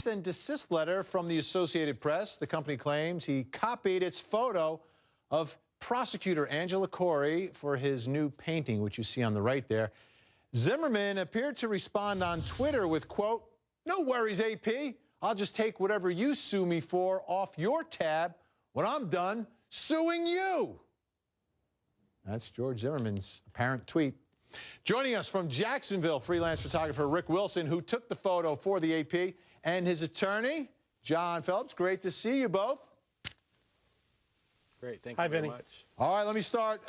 cease and desist letter from the Associated Press. The company claims he copied its photo of prosecutor Angela Corey for his new painting, which you see on the right there. Zimmerman appeared to respond on Twitter with, quote, "No worries, AP. I'll just take whatever you sue me for off your tab when I'm done suing you." That's George Zimmerman's apparent tweet. Joining us from Jacksonville, freelance photographer Rick Wilson, who took the photo for the AP, and his attorney, John Phillips. Great to see you both. Great, thank you very much. All right, let me start.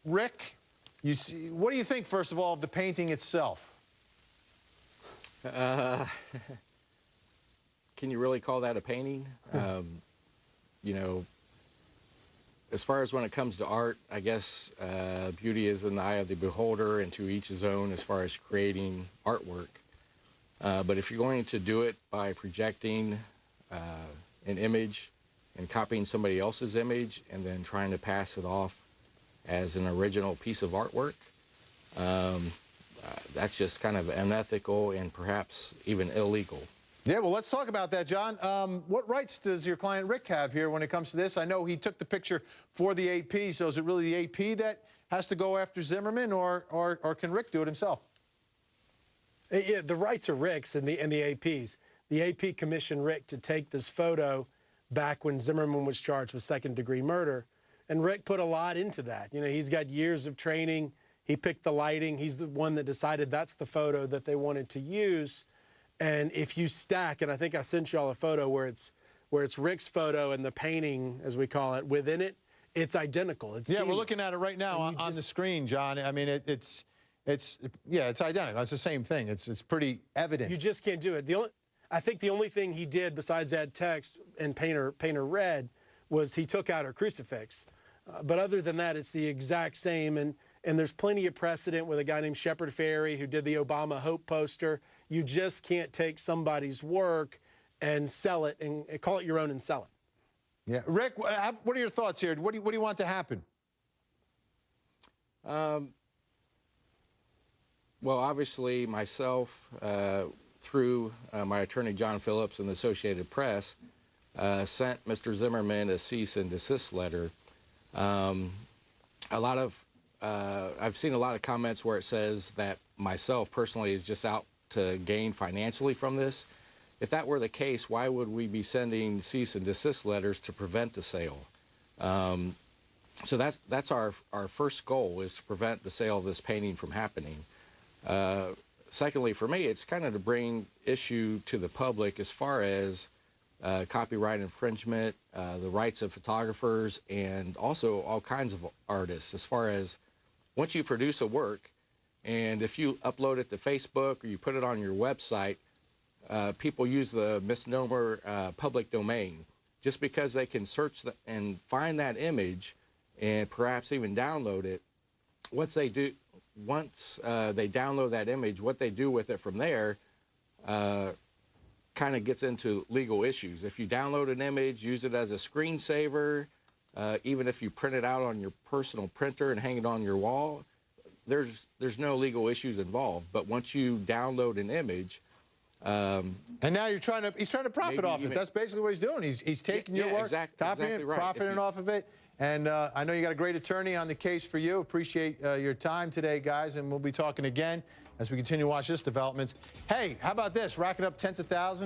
Rick, what do you think, first of all, of the painting itself? Can you really call that a painting? You know, as far as when it comes to art, I guess beauty is in the eye of the beholder, and to each his own as far as creating artwork. But if you're going to do it by projecting an image and copying somebody else's image and then trying to pass it off as an original piece of artwork, that's just kind of unethical and perhaps even illegal. Yeah, well, let's talk about that, John. What rights does your client Rick have here when it comes to this? I know he took the picture for the AP, so is it really the AP that has to go after Zimmerman, or can Rick do it himself? Yeah, the rights are Rick's and the AP's. The AP commissioned Rick to take this photo back when Zimmerman was charged with second-degree murder, and Rick put a lot into that. You know, he's got years of training. He picked the lighting. He's the one that decided that's the photo that they wanted to use. And if you stack, and I think I sent y'all a photo where it's Rick's photo and the painting, as we call it, within it, it's identical. It's yeah, seamless. We're looking at it right now on the screen, John. I mean, it's identical. It's the same thing. It's pretty evident. You just can't do it. I think the only thing he did besides add text and paint her red was he took out her crucifix. But other than that, it's the exact same. And there's plenty of precedent with a guy named Shepard Fairey who did the Obama Hope poster. You just can't take somebody's work and sell it and call it your own and sell it. Yeah, Rick, what are your thoughts here? What do you want to happen? Well, obviously, myself, through my attorney, John Phillips, and the Associated Press, sent Mr. Zimmerman a cease and desist letter. I've seen a lot of comments where it says that myself personally is just out to gain financially from this. If that were the case, why would we be sending cease and desist letters to prevent the sale? So that's our first goal, is to prevent the sale of this painting from happening. Secondly, for me, it's kind of to bring issue to the public as far as copyright infringement, the rights of photographers, and also all kinds of artists. As far as once you produce a work, and if you upload it to Facebook or you put it on your website, people use the misnomer public domain. Just because they can search and find that image and perhaps even download it, once they download that image, what they do with it from there kind of gets into legal issues. If you download an image, use it as a screensaver, even if you print it out on your personal printer and hang it on your wall, there's no legal issues involved. But once you download an image, and now he's trying to profit off it. That's basically what he's doing. He's taking your work, copying it, right, profiting off of it. And I know you got a great attorney on the case for you. Appreciate your time today, guys, and we'll be talking again as we continue to watch this developments. Hey, how about this? Racking up tens of thousands.